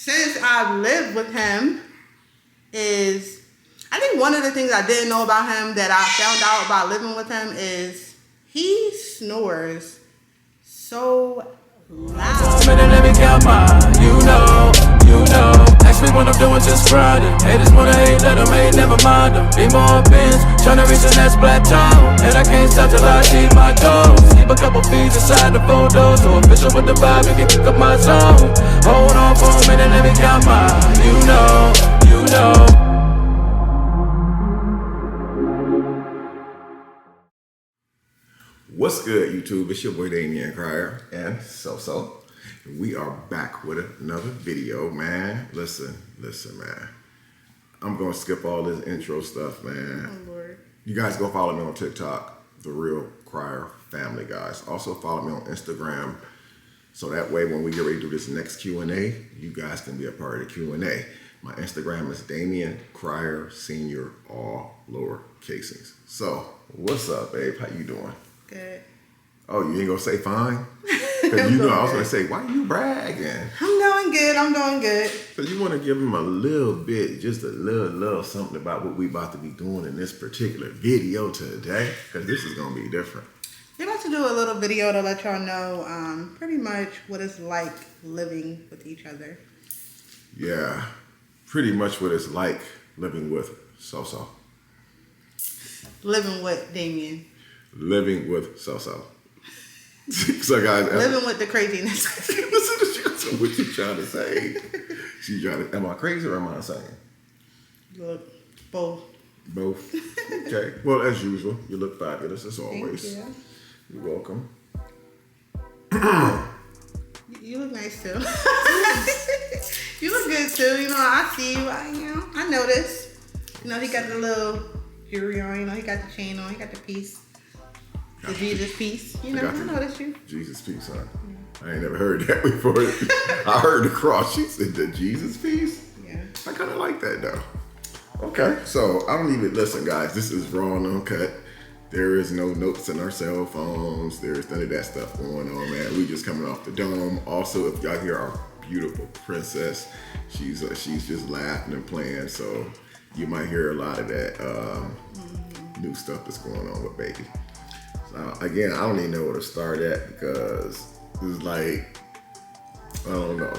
since I've lived with him is, I think one of the things I didn't know about him that I found out about living with him is he snores so loud. Let me count mine, you know. Ask me what I'm doing, just grinding. Haters wanna hate, let them hate, never mind them. Be more bins, tryna reach the next plateau. And I can't stop till I achieve my goals. Keep a couple feet inside the photos. So official with the vibe, you can pick up my zone. Hold on for a minute, let me count mine, you know. What's good, YouTube? It's your boy Damien Crier and So. We are back with another video, man. Listen, man. I'm gonna skip all this intro stuff, man. Oh, Lord. You guys go follow me on TikTok, The Real Crier Family, guys. Also follow me on Instagram, so that way when we get ready to do this next Q&A, you guys can be a part of the Q&A. My Instagram is Damien Crier Senior, all lower casings. So, what's up, babe? How you doing? Good. Oh, you ain't gonna say fine? Because you know I was gonna say, why you bragging? I'm doing good. So you want to give them a little bit, just a little something about what we about to be doing in this particular video today? Because this is gonna be different. We're about to do a little video to let y'all know pretty much what it's like living with each other. Yeah, pretty much what it's like living with So. Living with Damien. Living with So. So guys, living with the craziness. So what you trying to say? She trying to, am I crazy or am I insane? Look, both. Both. Okay. Well, as usual, you look fabulous as always. Thank you. You're welcome. You look nice too. You look good too. You know, I see you. I noticed. You know, he got the little jewelry on. You know, he got the chain on. He got the piece. The Jesus piece. You know, I noticed you. Jesus piece, huh? Yeah. I ain't never heard that before. I heard the cross. She said the Jesus piece? Yeah. I kind of like that, though. Okay, so I don't even, listen, guys, this is raw and uncut. There is no notes in our cell phones. There's none of that stuff going on, man. We just coming off the dome. Also, if y'all hear our beautiful princess, she's just laughing and playing, so you might hear a lot of that new stuff that's going on with baby. Again, I don't even know where to start at because it's like, I don't know.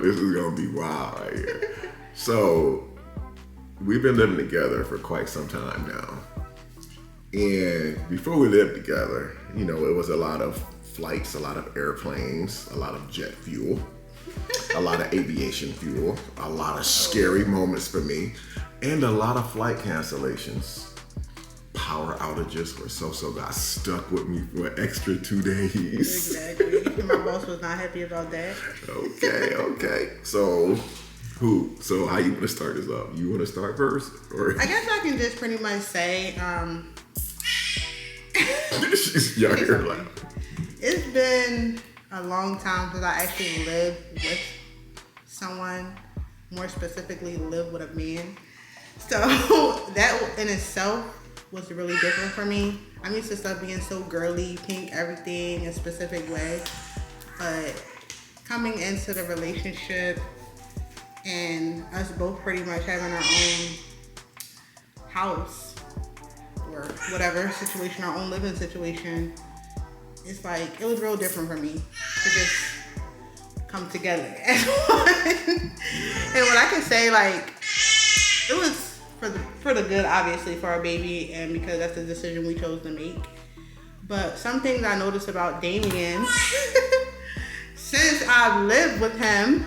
This is gonna be wild right here. So we've been living together for quite some time now. And before we lived together, you know, it was a lot of flights, a lot of airplanes, a lot of jet fuel, a lot of aviation fuel, a lot of scary moments for me, and a lot of flight cancellations. Power outages where So got stuck with me for an extra 2 days. Exactly. My boss was not happy about that. Okay. So how you want to start this up? You want to start first? Or? I guess I can just pretty much say, y'all hear like, it's been a long time since I actually lived with someone, more specifically live with a man. So that in itself was really different for me. I'm used to stuff being so girly, pink, everything in a specific way. But coming into the relationship and us both pretty much having our own house or whatever situation, our own living situation, it's like, it was real different for me to just come together as one. And what I can say, like, it was for the good, obviously, for our baby, and because that's the decision we chose to make. But some things I noticed about Damien since I've lived with him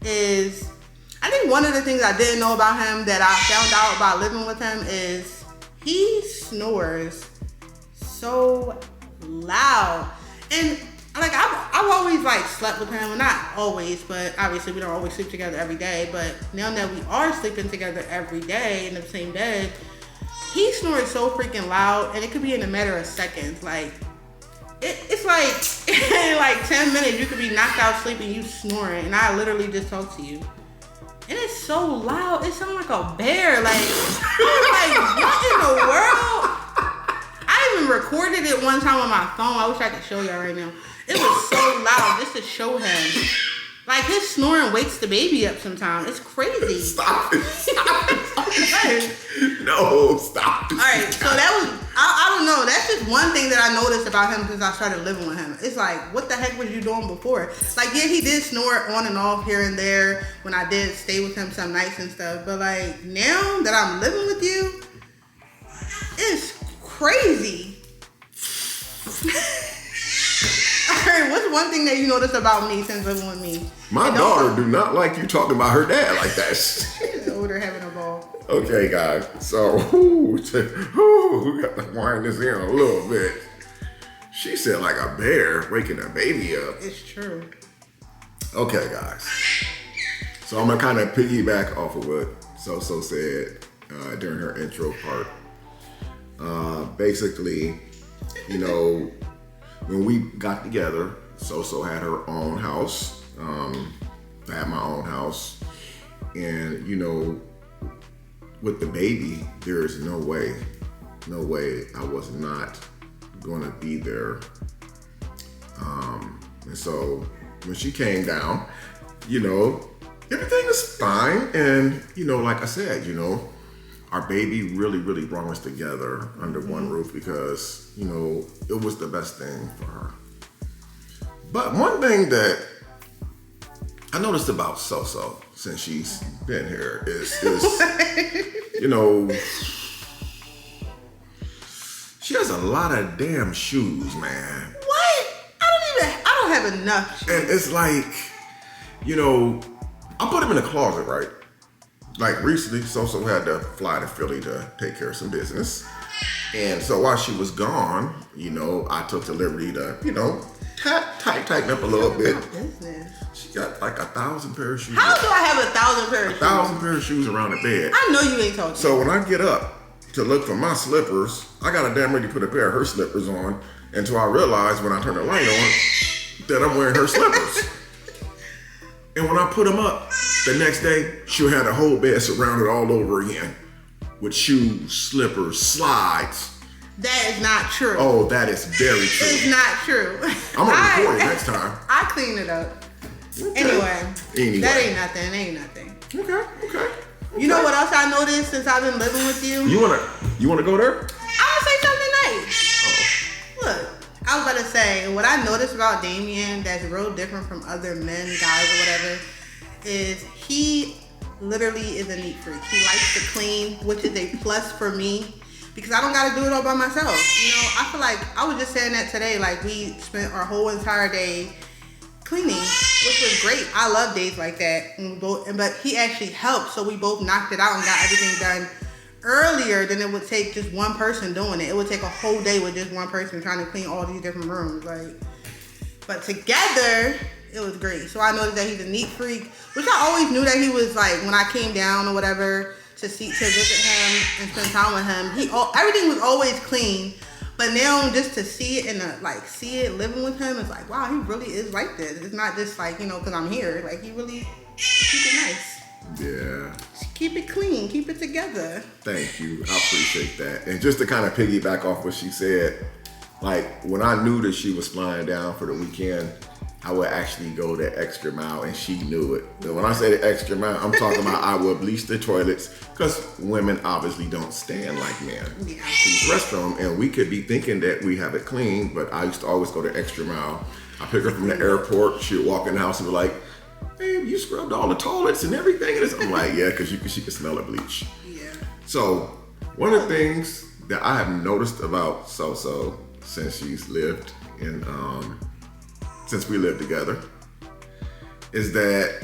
is, I think one of the things I didn't know about him that I found out about living with him is he snores so loud. And like, I've always like slept with him, well, not always, but obviously we don't always sleep together every day. But now that we are sleeping together every day in the same bed, he snores so freaking loud, and it could be in a matter of seconds. Like, it's like in like 10 minutes you could be knocked out sleeping, you snoring, and I literally just talk to you, and it's so loud. It sounds like a bear. Like, I was like, what in the world? I even recorded it one time on my phone. I wish I could show y'all right now. It was so loud just to show him. Like his snoring wakes the baby up sometimes. It's crazy. Stop it. Stop it. No, stop it. All right, so that was, I don't know. That's just one thing that I noticed about him since I started living with him. It's like, what the heck was you doing before? Like, yeah, he did snore on and off here and there when I did stay with him some nights and stuff. But like, now that I'm living with you, it's crazy. Alright, what's one thing that you noticed about me since living with me? My daughter do not like you talking about her dad like that. She's older, having a ball. Okay, guys. So, we got to wind this in a little bit. She said like a bear waking a baby up. It's true. Okay, guys. So I'm gonna kind of piggyback off of what So said during her intro part. Basically, you know, when we got together, So had her own house. I had my own house. And, you know, with the baby, there is no way I was not gonna be there. And so when she came down, you know, everything was fine. And, you know, like I said, you know, our baby really, really brought us together under one roof because, you know, it was the best thing for her. But one thing that I noticed about So since she's been here is you know, she has a lot of damn shoes, man. What? I don't have enough shoes. And it's like, you know, I put them in the closet, right? Like recently, So had to fly to Philly to take care of some business. And so while she was gone, you know, I took the liberty to, you know, tighten up a little bit. She got like 1,000 pair of shoes. How do I have 1,000 pair of shoes? 1,000 pair of shoes around the bed. I know you ain't talking. So when I get up to look for my slippers, I got a damn ready to put a pair of her slippers on until I realize when I turn the light on that I'm wearing her slippers. And when I put them up, the next day, she'll have the whole bed surrounded all over again with shoes, slippers, slides. That is not true. Oh, that is very true. It's not true. I'm gonna record it next time. I clean it up. Okay. Anyway, that ain't nothing. Ain't nothing. Okay. You know what else I noticed since I've been living with you? You wanna go there? I want to say something nice. Look, I was about to say, what I noticed about Damien that's real different from other men, guys, or whatever, is he literally is a neat freak. He likes to clean, which is a plus for me because I don't got to do it all by myself. You know, I feel like, I was just saying that today, like we spent our whole entire day cleaning, which was great. I love days like that. But he actually helped, so we both knocked it out and got everything done earlier than it would take just one person doing it. It would take a whole day with just one person trying to clean all these different rooms. But together, it was great. So I noticed that he's a neat freak, which I always knew that he was like when I came down or whatever to visit him and spend time with him. Everything was always clean. But now just to see it see it living with him, it's like, wow, he really is like this. It's not just like, you know, because I'm here. Like he really keep it nice. Yeah. Keep it clean. Keep it together. Thank you. I appreciate that. And just to kind of piggyback off what she said, like when I knew that she was flying down for the weekend, I would actually go the extra mile, and she knew it. But when I say the extra mile, I'm talking about I would bleach the toilets because women obviously don't stand like men. Yeah. Use restroom, and we could be thinking that we have it clean, but I used to always go the extra mile. I pick her from the airport. She would walk in the house and be like, "Babe, you scrubbed all the toilets and everything." And I'm like, "Yeah, because she could smell the bleach." Yeah. So one of the things that I have noticed about So since she's lived in since we lived together is that,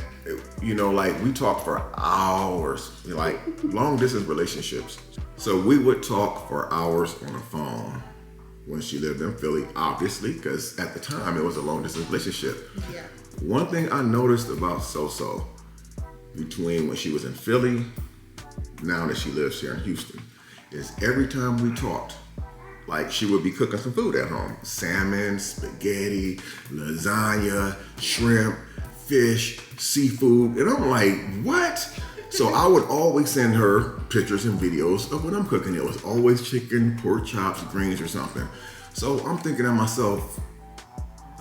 you know, like we talk for hours, like long distance relationships. So we would talk for hours on the phone when she lived in Philly, obviously, because at the time it was a long distance relationship. Yeah. One thing I noticed about So between when she was in Philly, now that she lives here in Houston, is every time we talked, like she would be cooking some food at home. Salmon, spaghetti, lasagna, shrimp, fish, seafood. And I'm like, what? So I would always send her pictures and videos of what I'm cooking. It was always chicken, pork chops, greens, or something. So I'm thinking to myself,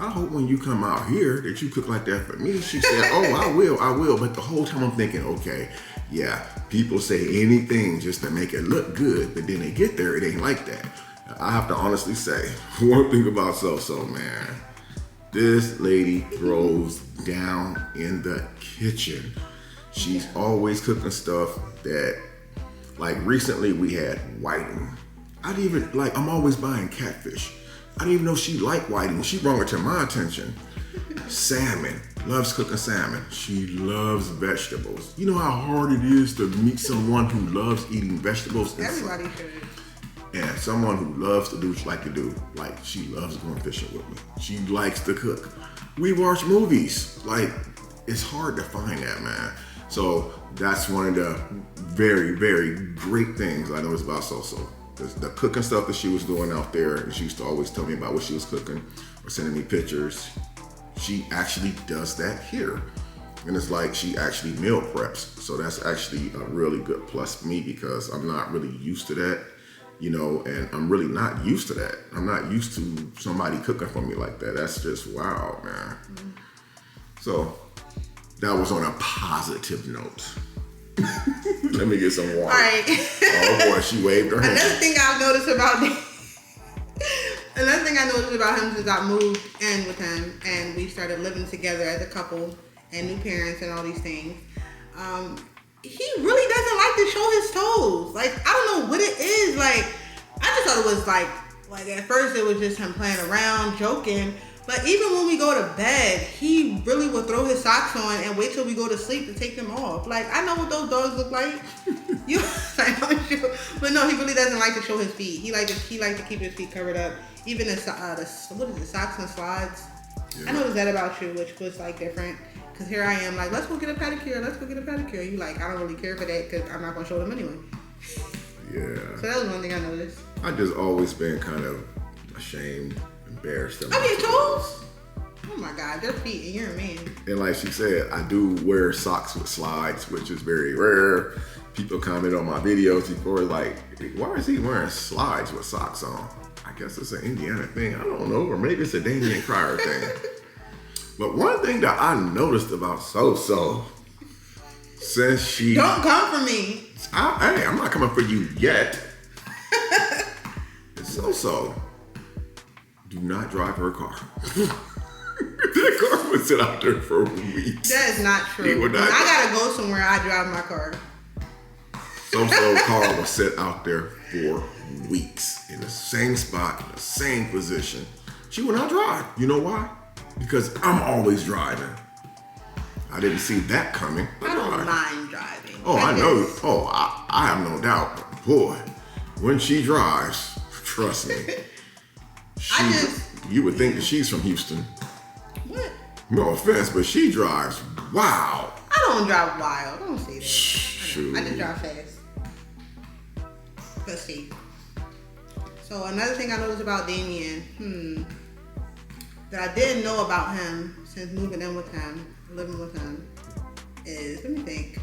I hope when you come out here that you cook like that for me. She said, oh, I will. But the whole time I'm thinking, okay, yeah, people say anything just to make it look good, but then they get there, it ain't like that. I have to honestly say, one thing about So-So, man, this lady throws down in the kitchen. She's always cooking stuff that, like recently we had whiting. I'm always buying catfish. I didn't even know she liked whiting. She brought it to my attention. Salmon, loves cooking salmon. She loves vegetables. You know how hard it is to meet someone who loves eating vegetables? Everybody should. And someone who loves to do what she like to do. Like, she loves going fishing with me. She likes to cook. We watch movies. Like, it's hard to find that, man. So that's one of the very, very great things I noticed about So-So. The cooking stuff that she was doing out there, and she used to always tell me about what she was cooking or sending me pictures. She actually does that here. And it's like she actually meal preps. So that's actually a really good plus for me because I'm not really used to that, you know, and I'm really not used to that. I'm not used to somebody cooking for me like that. That's just wow, man. Mm-hmm. So that was on a positive note. Let me get some water. All right. Oh boy, she waved her hand. Another thing I noticed about him since I moved in with him and we started living together as a couple and new parents and all these things, he really doesn't like to show his toes. Like, I don't know what it is. Like, I just thought it was like at first it was just him playing around, joking. But even when we go to bed, he really will throw his socks on and wait till we go to sleep to take them off. Like, I know what those dogs look like. But no, he really doesn't like to show his feet. He like to keep his feet covered up. Even the socks and slides. Yeah. I noticed that about you, which was like different. Cause here I am, like, let's go get a pedicure. You like, I don't really care for that because I'm not gonna show them anyway. Yeah. So that was one thing I noticed. I just always been kind of ashamed, embarrassed. I mean, toes? Oh my God, their feet, and you're a man. And like she said, I do wear socks with slides, which is very rare. People comment on my videos before, like, why is he wearing slides with socks on? I guess it's an Indiana thing. I don't know, or maybe it's a Damien Cryer thing. But one thing that I noticed about So-So, since she... Don't come for me. Hey, I'm not coming for you yet. So-So, do not drive her car. That car would sit out there for weeks. That is not true. When I gotta go somewhere, I drive my car. So-So car will sit out there for weeks in the same spot, in the same position. She will not drive. You know why? Because I'm always driving. I didn't see that coming. I don't mind driving. Oh, I know. Oh, I have no doubt. Boy, when she drives, trust me. You would think that she's from Houston. What? No offense, but she drives. Wow. I don't drive wild. Don't say that. Shoot. I just drive fast. Let's see. So another thing I noticed about Damien, that I didn't know about him since moving in with him, living with him, is, let me think.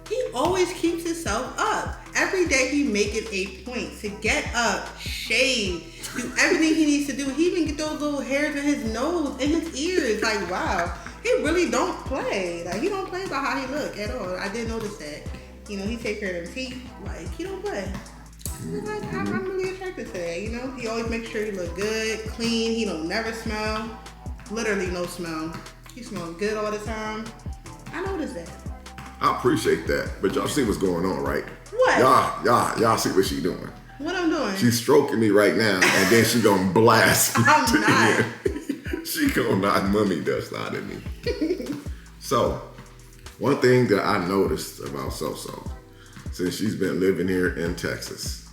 He always keeps himself up. Every day he make it a point to get up, shave, do everything he needs to do. He even get those little hairs in his nose and his ears. Like, wow. He really don't play. Like, he don't play about how he look at all. I did notice that. You know, he take care of them teeth. Like, he don't play. Like, I'm really attracted to that, you know? He always makes sure he look good, clean. He don't never smell. Literally no smell. He smells good all the time. I noticed that. I appreciate that. But y'all see what's going on, right? What? Y'all see what she doing. What I'm doing? She's stroking me right now, and then she gonna blast. I'm not. She gonna knock mummy dust out of me. So, one thing that I noticed about So-So, since she's been living here in Texas,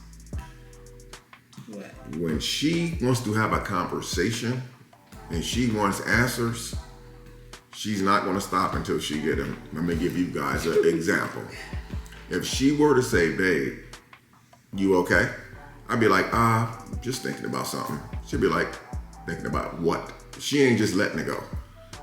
what? When she wants to have a conversation and she wants answers, she's not gonna stop until she get them. Let me give you guys an example. If she were to say, babe, you okay? I'd be like, just thinking about something. She'd be like, thinking about what? She ain't just letting it go.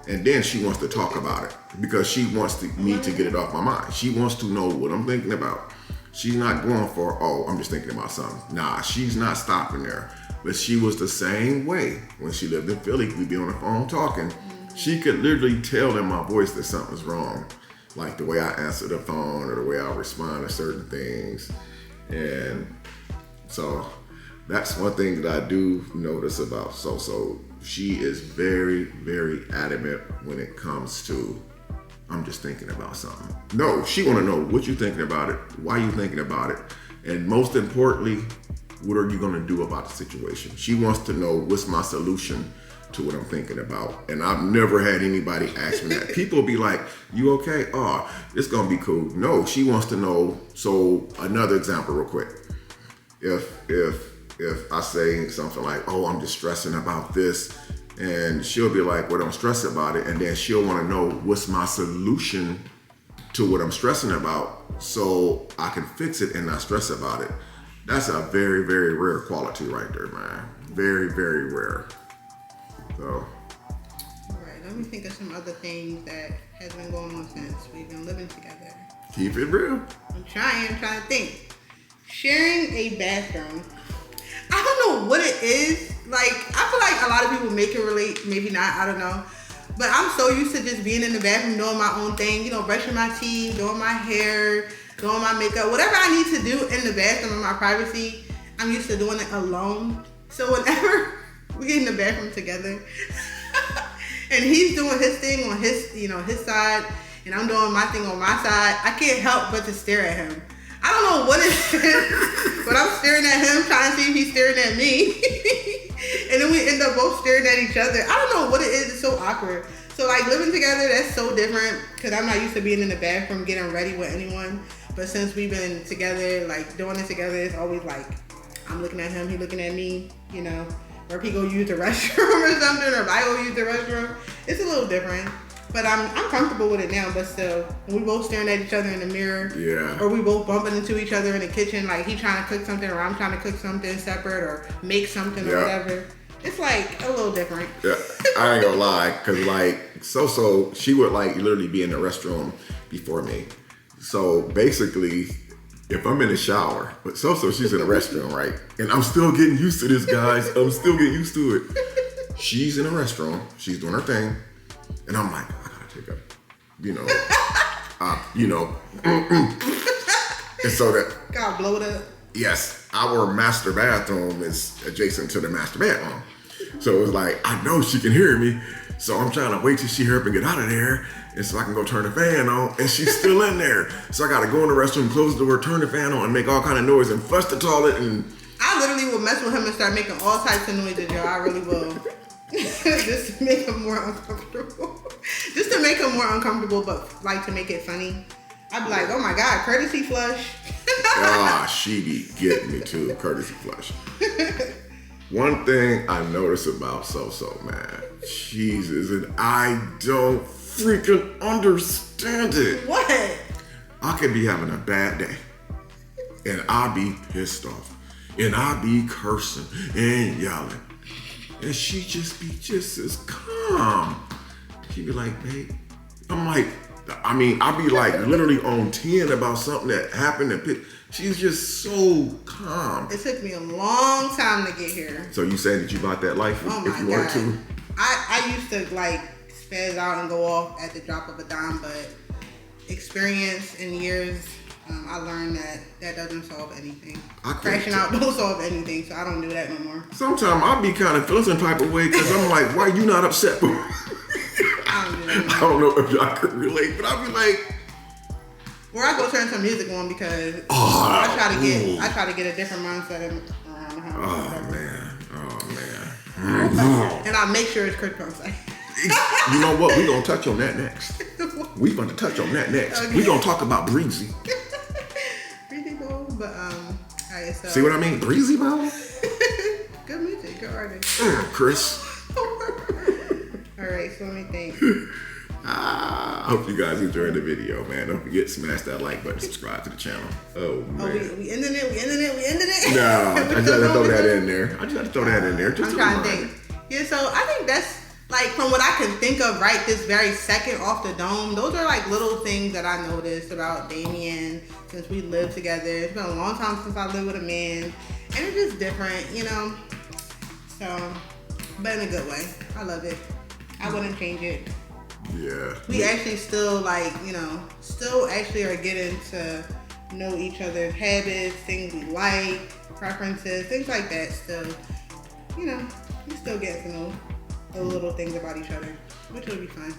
And then she wants to talk about it because she wants me to get it off my mind. She wants to know what I'm thinking about. She's not going for, I'm just thinking about something. Nah, she's not stopping there. But she was the same way when she lived in Philly. We'd be on the phone talking. She could literally tell in my voice that something's wrong. Like the way I answer the phone or the way I respond to certain things. And so that's one thing that I do notice about So. She is very, very adamant when it comes to, I'm just thinking about something. No, she want to know what you thinking about it, why you thinking about it, and most importantly, what are you going to do about the situation? She wants to know what's my solution to what I'm thinking about. And I've never had anybody ask me that. People be like, you okay? Oh, it's going to be cool. No, she wants to know. So another example real quick. If I say something like, oh, I'm just stressing about this, and she'll be like, well, don't stress about it. And then she'll want to know what's my solution to what I'm stressing about so I can fix it and not stress about it. That's a very, very rare quality right there, man. Very, very rare. So. All right, let me think of some other things that has been going on since we've been living together. Keep it real. I'm trying to think. Sharing a bathroom. I don't know what it is. Like, I feel like a lot of people make it relate, maybe not, I don't know. But I'm so used to just being in the bathroom, doing my own thing, you know, brushing my teeth, doing my hair, doing my makeup, whatever I need to do in the bathroom in my privacy, I'm used to doing it alone. So whenever we get in the bathroom together and he's doing his thing on his, you know, his side, and I'm doing my thing on my side, I can't help but to stare at him. I don't know what it is, but I'm staring at him, trying to see if he's staring at me. And then we end up both staring at each other. I don't know what it is. It's so awkward. So like living together, that's so different because I'm not used to being in the bathroom getting ready with anyone. But since we've been together, like doing it together, it's always like I'm looking at him, he looking at me, you know. Or if he go use the restroom or something, or if I go use the restroom, it's a little different. But I'm comfortable with it now, but still, when we both staring at each other in the mirror, yeah, or we both bumping into each other in the kitchen, like he trying to cook something or I'm trying to cook something separate or make something or whatever, it's like a little different. Yeah, I ain't gonna lie, cause like So she would like literally be in the restroom before me. So basically, if I'm in the shower, but So she's in the restroom, right? And I'm still getting used to this, guys. I'm still getting used to it. She's in the restroom, she's doing her thing, and I'm like, take a, you know, and so that God blow it up. Yes, our master bathroom is adjacent to the master bedroom, so it was like I know she can hear me, so I'm trying to wait till she hear up and get out of there, and so I can go turn the fan on, and she's still in there, so I gotta go in the restroom, close the door, turn the fan on, and make all kind of noise and flush the toilet, and I literally will mess with him and start making all types of noises, yo. I really will. Just to make him more uncomfortable. Just to make him more uncomfortable, but like to make it funny. I'd be like, oh my God, courtesy flush. She be getting me too, courtesy flush. One thing I notice about So, man, Jesus, and I don't freaking understand it. What? I could be having a bad day, and I be pissed off, and I be cursing and yelling. And she just be just as calm. She be like, babe. I'm like, I mean, I be like literally on 10 about something that happened. She's just so calm. It took me a long time to get here. So you saying that you bought that life if you wanted to? I used to like spaz out and go off at the drop of a dime, but experience and years, I learned that doesn't solve anything. Crashing out don't solve anything, so I don't do that no more. Sometimes I'll be kind of feeling some type of way because I'm like, why you not upset? I don't do that no more. I don't know if y'all could relate, but I'll be like, or I go turn some music on because I try to get a different mindset around the house. Oh man. And I make sure it's kryptonite. You know what? We're going to touch on that next. We're going to touch on that next. Okay. We're going to talk about Breezy. Breezy Bowl, but alright, so. See what I mean? Breezy Bowl? Good music, good artist. Chris. Alright, so let me think. I hope you guys enjoyed the video, man. Don't forget to smash that like button, subscribe to the channel. Oh, man. We ending it? No, I just had to throw that in there. Just I'm trying to think. Yeah, so I think that's, like, from what I can think of right this very second off the dome, those are like little things that I noticed about Damien since we lived together. It's been a long time since I lived with a man, and it's just different, you know. So, but in a good way. I love it. I wouldn't change it. Yeah. We actually still still actually are getting to know each other's habits, things we like, preferences, things like that. Still, we still get to know the little things about each other, which will be fun.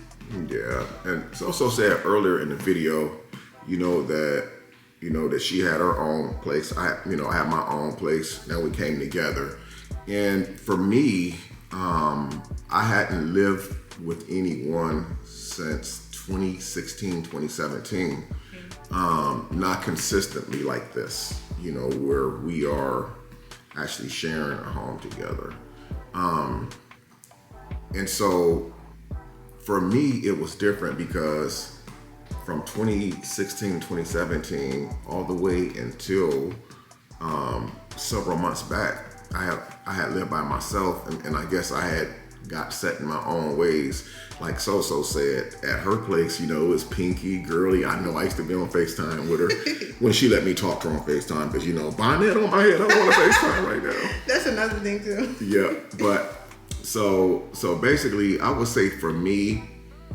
Yeah, and it's also said earlier in the video, that she had her own place. I had my own place. Then we came together, and for me, I hadn't lived with anyone since 2016, 2017. Not consistently like this, where we are actually sharing a home together. And so for me, it was different because from 2016, 2017, all the way until several months back, I had lived by myself, and I guess I had got set in my own ways. Like So-So said, at her place, it was pinky, girly. I know I used to be on FaceTime with her when she let me talk to her on FaceTime because, bonnet on my head, I want to FaceTime right now. That's another thing too. Yeah, but so basically, I would say for me,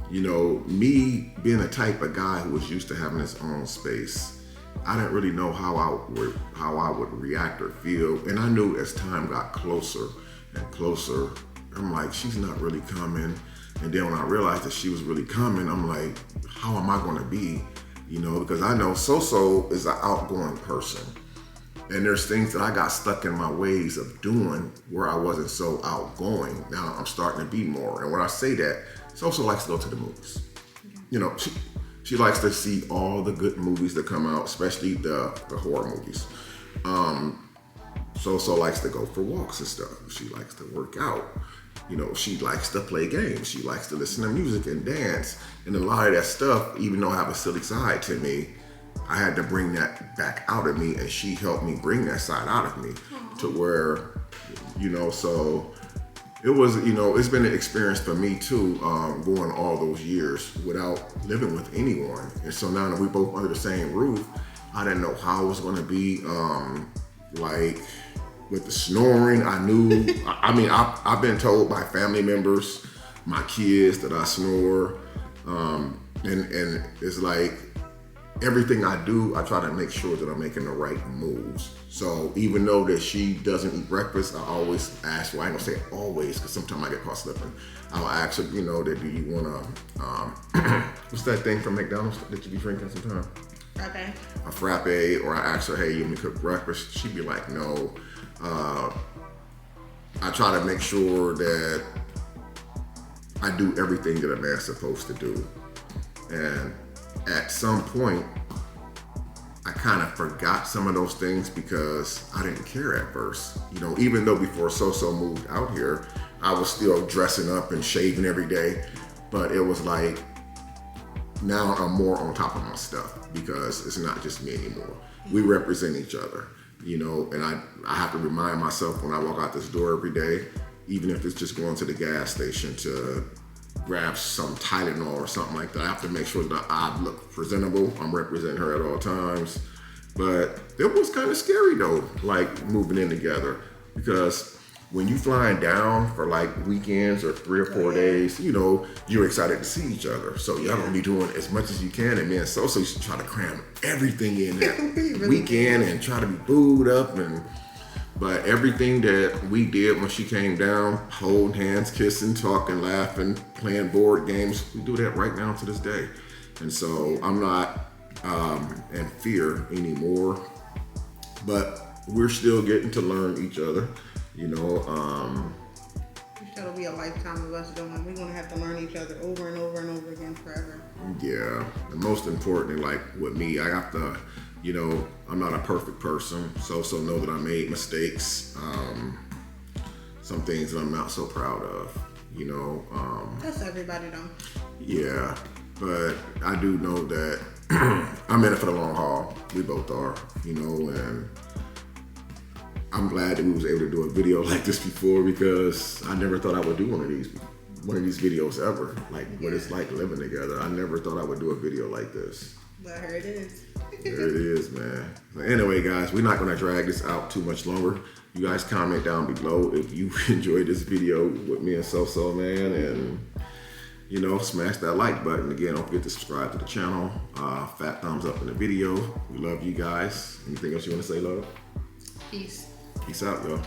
me being a type of guy who was used to having his own space, I didn't really know how I would react or feel, and I knew as time got closer and closer, I'm like, she's not really coming. And then when I realized that she was really coming, I'm like, how am I going to be? Because I know So-So is an outgoing person. And there's things that I got stuck in my ways of doing where I wasn't so outgoing. Now I'm starting to be more. And when I say that, So-So likes to go to the movies. She likes to see all the good movies that come out, especially the horror movies. So likes to go for walks and stuff. She likes to work out. She likes to play games. She likes to listen to music and dance. And a lot of that stuff, even though I have a silly side to me, I had to bring that back out of me, and she helped me bring that side out of me to where, so it was, it's been an experience for me too, going all those years without living with anyone. And so now that we both under the same roof, I didn't know how it was going to be, like with the snoring. I knew, I've been told by family members, my kids, that I snore. And it's like, everything I do, I try to make sure that I'm making the right moves. So even though that she doesn't eat breakfast, I always ask, well, I ain't gonna say always, because sometimes I get caught slipping. I'll ask her, that do you wanna, what's that thing from McDonald's that you be drinking sometimes? Frappe. A frappe, or I ask her, hey, you want me to cook breakfast? She'd be like, no. I try to make sure that I do everything that a man's supposed to do. And at some point, I kind of forgot some of those things because I didn't care at first. Even though before So-So moved out here, I was still dressing up and shaving every day. But it was like, now I'm more on top of my stuff because it's not just me anymore. We represent each other, and I have to remind myself when I walk out this door every day, even if it's just going to the gas station to grab some Tylenol or something like that. I have to make sure that I look presentable. I'm representing her at all times. But it was kind of scary though, like moving in together, because when you flying down for like weekends or 3 or 4 days, you're excited to see each other. So y'all gonna be doing as much as you can. And man, So-So used to try to cram everything in that really weekend and try to be booed up. But everything that we did when she came down, holding hands, kissing, talking, laughing, playing board games, we do that right now to this day. And so I'm not in fear anymore, but we're still getting to learn each other, It'll be a lifetime of us doing. We're gonna have to learn each other over and over and over again forever. Yeah, and most importantly, like with me, I have to, I'm not a perfect person. So know that I made mistakes. Some things that I'm not so proud of, That's everybody though. Yeah, but I do know that I'm in it for the long haul. We both are, and I'm glad that we was able to do a video like this before, because I never thought I would do one of these videos ever. Like what it's like living together. I never thought I would do a video like this. But here it is. There it is, man. So anyway, guys, we're not going to drag this out too much longer. You guys comment down below if you enjoyed this video with me and So-So, man. And, you know, smash that like button. Again, don't forget to subscribe to the channel. Fat thumbs up in the video. We love you guys. Anything else you want to say, love? Peace. Peace out, y'all.